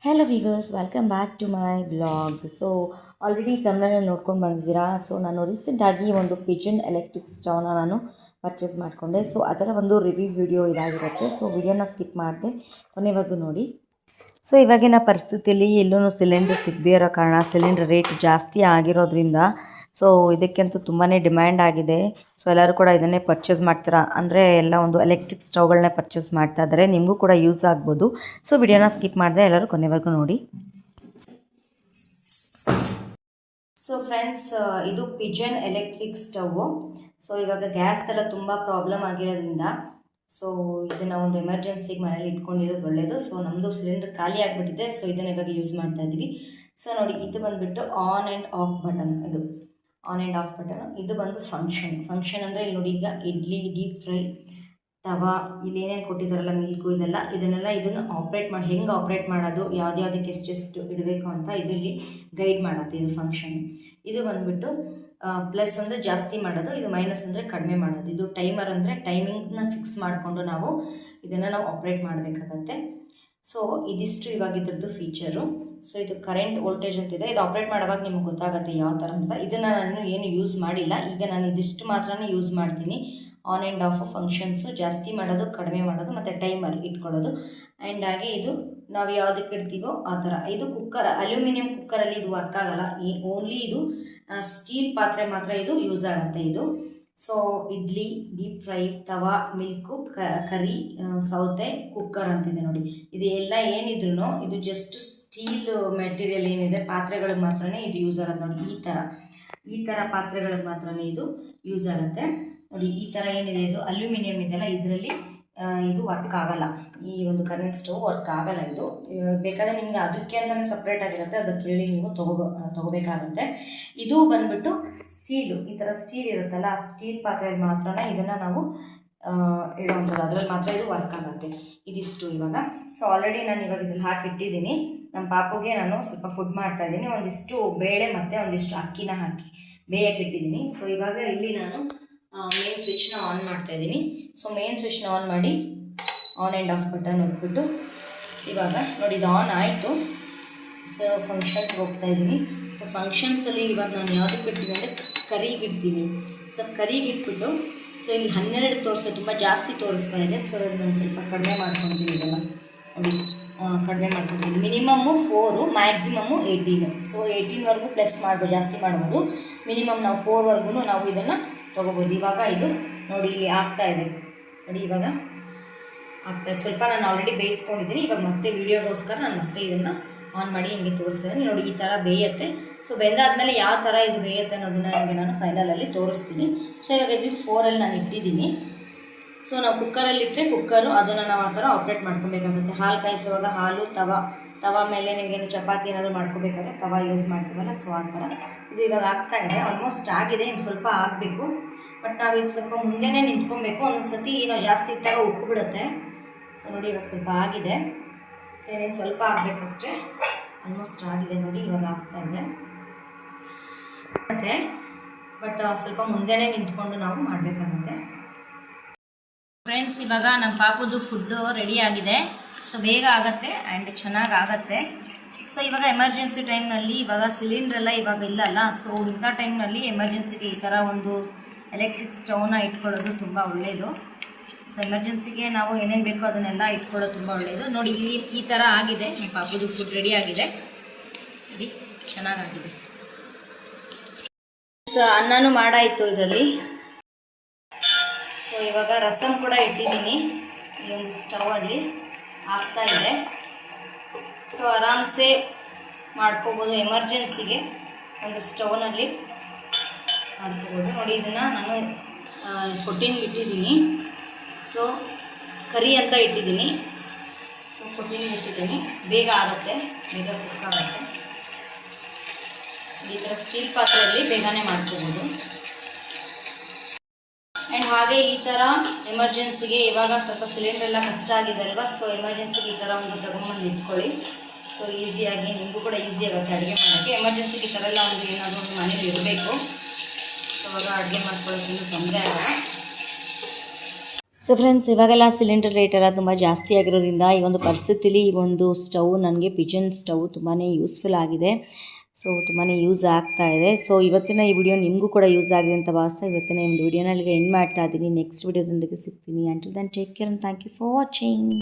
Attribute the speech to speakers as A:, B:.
A: Hello viewers, welcome back to my vlog. So already ತಮ್ಮನಲ್ಲಿ ನೋಡ್ಕೊಂಡು ಬಂದಿದ್ದೀರಾ. ಸೊ ನಾನು ರೀಸೆಂಟಾಗಿ ಒಂದು ಪಿಜನ್ ಎಲೆಕ್ಟ್ರಿಕ್ ಸ್ಟವ್ನ ನಾನು ಪರ್ಚೇಸ್ ಮಾಡಿಕೊಂಡೆ. ಸೊ ಅದರ ಒಂದು ರಿವ್ಯೂ ವಿಡಿಯೋ ಇದಾಗಿರುತ್ತೆ. ಸೊ ವಿಡಿಯೋನ ಸ್ಕಿಪ್ ಮಾಡಿದೆ, ಕೊನೆವರೆಗೂ ನೋಡಿ. ಸೊ ಇವಾಗಿನ ಪರಿಸ್ಥಿತಿಯಲ್ಲಿ ಎಲ್ಲೂ ಸಿಲಿಂಡರ್ ಸಿಗದೇ ಇರೋ ಕಾರಣ, ಸಿಲಿಂಡರ್ ರೇಟ್ ಜಾಸ್ತಿ ಆಗಿರೋದ್ರಿಂದ ಸೊ ಇದಕ್ಕಂತೂ ತುಂಬಾ ಡಿಮ್ಯಾಂಡ್ ಆಗಿದೆ. ಸೊ ಎಲ್ಲರೂ ಕೂಡ ಇದನ್ನೇ ಪರ್ಚೇಸ್ ಮಾಡ್ತೀರಾ, ಅಂದರೆ ಎಲ್ಲ ಒಂದು ಎಲೆಕ್ಟ್ರಿಕ್ ಸ್ಟವ್ಗಳನ್ನೇ ಪರ್ಚೇಸ್ ಮಾಡ್ತಾ ಇದ್ದಾರೆ. ನಿಮಗೂ ಕೂಡ ಯೂಸ್ ಆಗ್ಬೋದು. ಸೊ ವಿಡಿಯೋನ ಸ್ಕಿಪ್ ಮಾಡಿದೆ, ಎಲ್ಲರೂ ಕೊನೆವರೆಗೂ ನೋಡಿ. ಸೊ ಫ್ರೆಂಡ್ಸ್, ಇದು ಪಿಜನ್ ಎಲೆಕ್ಟ್ರಿಕ್ ಸ್ಟವ್ವು. ಸೊ ಇವಾಗ ಗ್ಯಾಸ್ದೆಲ್ಲ ತುಂಬ ಪ್ರಾಬ್ಲಮ್ ಆಗಿರೋದ್ರಿಂದ ಸೊ ಇದನ್ನು ಒಂದು ಎಮರ್ಜೆನ್ಸಿಗೆ ಮನೇಲಿ ಇಟ್ಕೊಂಡಿರೋದು ಒಳ್ಳೆಯದು. ಸೊ ನಮ್ಮದು ಸಿಲಿಂಡರ್ ಖಾಲಿ ಆಗಿಬಿಟ್ಟಿದೆ. ಸೊ ಇದನ್ನು ಇವಾಗ ಯೂಸ್ ಮಾಡ್ತಾ ಇದ್ದೀವಿ. ಸೊ ನೋಡಿ, ಇದು ಬಂದುಬಿಟ್ಟು ಆನ್ ಆ್ಯಂಡ್ ಆಫ್ ಬಟನ್. ಇದು ಆನ್ ಆ್ಯಂಡ್ ಆಫ್ ಬಟನ್. ಇದು ಬಂದು ಫಂಕ್ಷನ್ ಅಂದರೆ ಇಲ್ಲಿ ನೋಡಿ, ಈಗ ಇಡ್ಲಿ, ಡೀಪ್ ಫ್ರೈ, ತವಾ, ಇಲ್ಲಿ ಏನೇನು ಕೊಟ್ಟಿದ್ದಾರಲ್ಲ, ಮಿಲ್ಕು, ಇದನ್ನು ಆಪ್ರೇಟ್ ಮಾಡಿ ಹೆಂಗೆ ಆಪ್ರೇಟ್ ಮಾಡೋದು, ಯಾವುದಕ್ಕೆ ಎಷ್ಟೆಷ್ಟು ಇಡಬೇಕು ಅಂತ ಇದರಲ್ಲಿ ಗೈಡ್ ಮಾಡುತ್ತೆ ಇದು ಫಂಕ್ಷನ್. ಇದು ಬಂದುಬಿಟ್ಟು ಪ್ಲಸ್ ಅಂದರೆ ಜಾಸ್ತಿ ಮಾಡೋದು, ಇದು ಮೈನಸ್ ಅಂದರೆ ಕಡಿಮೆ ಮಾಡೋದು. ಇದು ಟೈಮರ್ ಅಂದರೆ ಟೈಮಿಂಗ್ನ ಫಿಕ್ಸ್ ಮಾಡಿಕೊಂಡು ನಾವು ಇದನ್ನು ಆಪ್ರೇಟ್ ಮಾಡಬೇಕಾಗತ್ತೆ. ಸೊ ಇದಿಷ್ಟು ಇವಾಗ ಇದ್ರದ್ದು ಫೀಚರು. ಸೊ ಇದು ಕರೆಂಟ್ ವೋಲ್ಟೇಜ್ ಅಂತಿದೆ. ಇದು ಆಪ್ರೇಟ್ ಮಾಡುವಾಗ ನಿಮ್ಗೆ ಗೊತ್ತಾಗುತ್ತೆ ಯಾವ ಥರ ಅಂತ. ಇದನ್ನು ನಾನು ಏನು ಯೂಸ್ ಮಾಡಿಲ್ಲ. ಈಗ ನಾನು ಇದಿಷ್ಟು ಮಾತ್ರನೇ ಯೂಸ್ ಮಾಡ್ತೀನಿ. ಆನ್ ಆ್ಯಂಡ್ ಆಫ್ ಫಂಕ್ಷನ್ಸು, ಜಾಸ್ತಿ ಮಾಡೋದು, ಕಡಿಮೆ ಮಾಡೋದು, ಮತ್ತು ಟೈಮರ್ ಇಟ್ಕೊಳ್ಳೋದು. ಆ್ಯಂಡ್ ಹಾಗೆ ಇದು ನಾವು ಯಾವುದಕ್ಕೆ ಇಡ್ತೀವೋ ಆ ಥರ. ಇದು ಕುಕ್ಕರ್, ಅಲ್ಯೂಮಿನಿಯಂ ಕುಕ್ಕರಲ್ಲಿ ಇದು ವರ್ಕ್ ಆಗೋಲ್ಲ. ಓನ್ಲಿ ಇದು ಸ್ಟೀಲ್ ಪಾತ್ರೆ ಮಾತ್ರ ಇದು ಯೂಸ್ ಆಗುತ್ತೆ ಇದು. ಸೊ ಇಡ್ಲಿ, ಡೀಪ್ ಫ್ರೈ, ತವಾ, ಮಿಲ್ಕು, ಕರಿ, ಸೌತೆ, ಕುಕ್ಕರ್ ಅಂತಿದೆ ನೋಡಿ. ಇದು ಎಲ್ಲ ಏನಿದ್ರು ಇದು ಜಸ್ಟ್ ಸ್ಟೀಲ್ ಮೆಟೀರಿಯಲ್ ಏನಿದೆ ಪಾತ್ರೆಗಳಿಗೆ ಮಾತ್ರನೇ ಇದು ಯೂಸ್ ಆಗುತ್ತೆ ನೋಡಿ. ಈ ಥರ ಪಾತ್ರೆಗಳಿಗೆ ಮಾತ್ರನೇ ಇದು ಯೂಸ್ ಆಗುತ್ತೆ ನೋಡಿ. ಈ ಥರ ಏನಿದೆ ಇದು ಅಲ್ಯೂಮಿನಿಯಂ ಇದೆಲ್ಲ, ಇದರಲ್ಲಿ ಇದು ವರ್ಕ್ ಆಗಲ್ಲ. ಈ ಒಂದು ಕರೆಂಟ್ ಸ್ಟವ್ ವರ್ಕ್ ಆಗಲ್ಲ. ಇದು ಬೇಕಾದರೆ ನಿಮಗೆ ಅದಕ್ಕೆ ಅಂತಲೇ ಸಪ್ರೇಟ್ ಆಗಿರುತ್ತೆ, ಅದಕ್ಕೆ ಹೇಳಿ ನೀವು ತೊಗೋಬೇಕಾಗತ್ತೆ. ಇದು ಬಂದ್ಬಿಟ್ಟು ಸ್ಟೀಲು, ಈ ಥರ ಸ್ಟೀಲ್ ಇರುತ್ತಲ್ಲ, ಆ ಸ್ಟೀಲ್ ಪಾತ್ರೆಯಲ್ಲಿ ಮಾತ್ರ ಇದನ್ನು ನಾವು ಇಡುವಂಥದ್ದು, ಅದರಲ್ಲಿ ಮಾತ್ರ ಇದು ವರ್ಕ್ ಆಗುತ್ತೆ. ಇದಿಷ್ಟು ಇವಾಗ. ಸೊ ಆಲ್ರೆಡಿ ನಾನು ಇವಾಗ ಇದ್ರಲ್ಲಿ ಹಾಕಿಟ್ಟಿದ್ದೀನಿ. ನಮ್ಮ ಪಾಪುಗೆ ನಾನು ಸ್ವಲ್ಪ ಫುಡ್ ಮಾಡ್ತಾಯಿದ್ದೀನಿ. ಒಂದಿಷ್ಟು ಬೇಳೆ ಮತ್ತು ಒಂದಿಷ್ಟು ಅಕ್ಕಿನ ಹಾಕಿ ಬೇಯಕ್ಕಿಟ್ಟಿದ್ದೀನಿ. ಸೊ ಇವಾಗ ಇಲ್ಲಿ ನಾನು ಮೇನ್ ಸ್ವಿಚ್ನ ಆನ್ ಮಾಡ್ತಾಯಿದ್ದೀನಿ. ಸೊ ಮೇನ್ ಸ್ವಿಚ್ನ ಆನ್ ಮಾಡಿ ಆನ್ ಆ್ಯಂಡ್ ಆಫ್ ಬಟನ್ ಹೊತ್ಬಿಟ್ಟು ಇವಾಗ ನೋಡಿ, ಇದು ಆನ್ ಆಯಿತು. ಸೊ ಫಂಕ್ಷನ್ಸ್ಗೆ ಹೋಗ್ತಾಯಿದ್ದೀನಿ. ಸೊ ಫಂಕ್ಷನ್ಸಲ್ಲಿ ಇವಾಗ ನಾನು ಯಾವುದಕ್ಕೆ ಇಡ್ತೀನಿ ಅಂದರೆ ಕರಿಗಿಡ್ತೀನಿ. ಸೊ ಕರಿಗಿಟ್ಬಿಟ್ಟು ಸೊ ಇಲ್ಲಿ 12 ತೋರಿಸ್ತದೆ, ತುಂಬ ಜಾಸ್ತಿ ತೋರಿಸ್ತಾ ಇದೆ. ಸೊ ನಾನು ಸ್ವಲ್ಪ ಕಡಿಮೆ ಮಾಡ್ಕೊತೀನಿ. ಇದೆಲ್ಲ ನೋಡಿ, ಕಡಿಮೆ ಮಾಡ್ಕೊತೀನಿ. Minimum 4, maximum 18. ಸೊ 18ವರೆಗೂ ಪ್ಲಸ್ ಮಾಡ್ಬೋದು, ಜಾಸ್ತಿ ಮಾಡ್ಬೋದು. ಮಿನಿಮಮ್ ನಾವು 4ವರೆಗೂ ನಾವು ಇದನ್ನು ತೊಗೋಬೋದು. ಇವಾಗ ಇದು ನೋಡಿ, ಇಲ್ಲಿ ಆಗ್ತಾಯಿದೆ ನೋಡಿ, ಇವಾಗ ಆಗ್ತಾಯಿದೆ. ಸ್ವಲ್ಪ ನಾನು ಆಲ್ರೆಡಿ ಬೇಯಿಸ್ಕೊಂಡಿದ್ದೀನಿ. ಇವಾಗ ಮತ್ತೆ ವೀಡಿಯೋಗೋಸ್ಕರ ನಾನು ಮತ್ತೆ ಇದನ್ನು ಆನ್ ಮಾಡಿ ನಿಮಗೆ ತೋರಿಸ್ತಿದ್ದೀನಿ ನೋಡಿ. ಈ ಥರ ಬೇಯುತ್ತೆ. ಸೊ ಬೆಂದಾದಮೇಲೆ ಯಾವ ಥರ ಇದು ಬೇಯುತ್ತೆ ಅನ್ನೋದನ್ನು ನಿಮಗೆ ನಾನು ಫೈನಲಲ್ಲಿ ತೋರಿಸ್ತೀನಿ. ಸೊ ಇವಾಗ ಇದು 4ಅಲ್ಲಿ ನಾನು ಇಟ್ಟಿದ್ದೀನಿ. ಸೊ ನಾವು ಕುಕ್ಕರಲ್ಲಿ ಇಟ್ಟರೆ ಕುಕ್ಕರು, ಅದನ್ನು ನಾವು ಆ ಥರ ಆಪ್ರೇಟ್ ಮಾಡ್ಕೊಬೇಕಾಗುತ್ತೆ. ಹಾಲು ಕಾಯಿಸುವಾಗ ಹಾಲು, ತವಾ ಮೇಲೆ ನಿಮಗೇನು ಚಪಾತಿ ಏನಾದರೂ ಮಾಡ್ಕೋಬೇಕಾದ್ರೆ ತವಾ ಯೂಸ್ ಮಾಡ್ತೀವಲ್ಲ, ಸೊ ಆ ಥರ. ಇದು ಇವಾಗ ಆಗ್ತಾಯಿದೆ, ಆಲ್ಮೋಸ್ಟ್ ಆಗಿದೆ. ಇನ್ನು ಸ್ವಲ್ಪ ಆಗಬೇಕು. ಬಟ್ ನಾವು ಇದು ಸ್ವಲ್ಪ ಮುಂದೆನೇ ನಿಂತ್ಕೊಬೇಕು. ಒಂದೊಂದು ಸತಿ ನಾವು ಜಾಸ್ತಿ ಇಟ್ಟಾಗ ಉಕ್ಕಿಬಿಡುತ್ತೆ. ಸೊ ನೋಡಿ, ಇವಾಗ ಸ್ವಲ್ಪ ಆಗಿದೆ. ಸೊ ಇನ್ನೇನು ಸ್ವಲ್ಪ ಆಗಬೇಕಷ್ಟೇ. ಆಲ್ಮೋಸ್ಟ್ ಆಗಿದೆ ನೋಡಿ, ಇವಾಗ ಆಗ್ತಾಯಿದೆ. ಮತ್ತು ಬಟ್ ಸ್ವಲ್ಪ ಮುಂದೆನೇ ನಿಂತ್ಕೊಂಡು ನಾವು ಮಾಡಬೇಕಾಗುತ್ತೆ. ಫ್ರೆಂಡ್ಸ್, ಇವಾಗ ನಮ್ಮ ಪಾಪುದು ಫುಡ್ಡು ರೆಡಿ ಆಗಿದೆ. ಸೊ ಬೇಗ ಆಗುತ್ತೆ ಆ್ಯಂಡ್ ಚೆನ್ನಾಗಿ ಆಗುತ್ತೆ. ಸೊ ಇವಾಗ ಎಮರ್ಜೆನ್ಸಿ ಟೈಮ್ನಲ್ಲಿ, ಇವಾಗ ಸಿಲಿಂಡ್ರೆಲ್ಲ ಇವಾಗ ಇಲ್ಲಲ್ಲ. ಸೊ ಇಂಥ ಟೈಮ್ನಲ್ಲಿ ಎಮರ್ಜೆನ್ಸಿಗೆ ಈ ಥರ ಒಂದು ಎಲೆಕ್ಟ್ರಿಕ್ ಸ್ಟವ್ನ ಇಟ್ಕೊಳ್ಳೋದು ತುಂಬ ಒಳ್ಳೆಯದು. ಸೊ ಎಮರ್ಜೆನ್ಸಿಗೆ ನಾವು ಏನೇನು ಬೇಕೋ ಅದನ್ನೆಲ್ಲ ಇಟ್ಕೊಳ್ಳೋದು ತುಂಬ ಒಳ್ಳೆಯದು. ನೋಡಿ, ಇಲ್ಲಿ ಈ ಥರ ಆಗಿದೆ. ನಮ್ಮ ಪಾಪುದು ಫುಡ್ ರೆಡಿ ಆಗಿದೆ ನೋಡಿ, ಚೆನ್ನಾಗಾಗಿದೆ. ಸೊ ಅನ್ನನೂ ಮಾಡಾಯಿತು ಇದರಲ್ಲಿ. ಸೊ ಇವಾಗ ರಸಮ್ ಕೂಡ ಇಟ್ಟಿದ್ದೀನಿ ಈ ಒಂದು ಸ್ಟವಲ್ಲಿ, ಆಗ್ತಾಯಿದೆ. ಸೊ ಆರಾಮ್ಸೆ ಮಾಡ್ಕೋಬೋದು. ಎಮರ್ಜೆನ್ಸಿಗೆ ಒಂದು ಸ್ಟವ್ನಲ್ಲಿ ಮಾಡ್ಕೋಬೋದು ನೋಡಿ. ಇದನ್ನು ನಾನು 14 ಇಟ್ಟಿದ್ದೀನಿ. ಸೊ ಕರಿ ಅಂತ ಇಟ್ಟಿದ್ದೀನಿ. ಸೊ 14 ಇಟ್ಟಿದ್ದೀನಿ. ಬೇಗ ಆಗುತ್ತೆ, ಬೇಗ ಕುಕ್ ಆಗುತ್ತೆ. ಈ ಥರ ಸ್ಟೀಲ್ ಪಾತ್ರೆಯಲ್ಲಿ ಬೇಗನೆ ಮಾಡ್ಕೋಬೋದು. ಆ್ಯಂಡ್ ಹಾಗೆ ಈ ಥರ ಎಮರ್ಜೆನ್ಸಿಗೆ ಇವಾಗ ಸ್ವಲ್ಪ ಸಿಲಿಂಡರ್ ಎಲ್ಲ ಕಷ್ಟ ಆಗಿದೆ ಅಲ್ವಾ. ಸೊ ಎಮರ್ಜೆನ್ಸಿಗೆ ಈ ಥರ ಒಂದು ತಗೊಂಬಂದು ಇಟ್ಕೊಳ್ಳಿ. ಸೊ ಈಸಿಯಾಗಿ ನಿಮಗೂ ಕೂಡ ಈಸಿ ಆಗುತ್ತೆ ಅಡುಗೆ ಮಾಡೋಕ್ಕೆ. ಎಮರ್ಜೆನ್ಸಿಗೆ ಈ ಥರ ಎಲ್ಲ ಒಂದು ಏನಾದರೂ ಒಂದು ಮನೇಲಿ ಇರಬೇಕು. ಸೊ ಅವಾಗ ಅಡುಗೆ ಮಾಡ್ಕೊಳ್ಳೋಕ್ಕೇನು ತೊಂದರೆ ಆಗಲ್ಲ. ಸೊ ಫ್ರೆಂಡ್ಸ್, ಇವಾಗೆಲ್ಲ ಸಿಲಿಂಡರ್ ರೇಟ್ ಎಲ್ಲ ತುಂಬ ಜಾಸ್ತಿ ಆಗಿರೋದ್ರಿಂದ ಈ ಒಂದು ಪರಿಸ್ಥಿತಿಲಿ ಈ ಒಂದು ಸ್ಟವ್ ನನಗೆ ಪಿಜನ್ ಸ್ಟವ್ ತುಂಬಾ ಯೂಸ್ಫುಲ್ ಆಗಿದೆ. ಸೊ ತುಂಬಾ ಯೂಸ್ ಆಗ್ತಾ ಇದೆ. ಸೊ ಇವತ್ತಿನ ಈ ವಿಡಿಯೋ ನಿಮಗೂ ಕೂಡ ಯೂಸ್ ಆಗಿದೆ ಅಂತ ಭಾವಿಸ್ತಾ ಇವತ್ತಿನ ಒಂದು ವಿಡಿಯೋನ ಇಲ್ಲಿಗೆ ಎಂಡ್ ಮಾಡ್ತಾ ಇದ್ದೀನಿ. ನೆಕ್ಸ್ಟ್ ವಿಡಿಯೋದೊಂದಿಗೆ ಸಿಗ್ತೀನಿ. Until then take care and thank you for watching.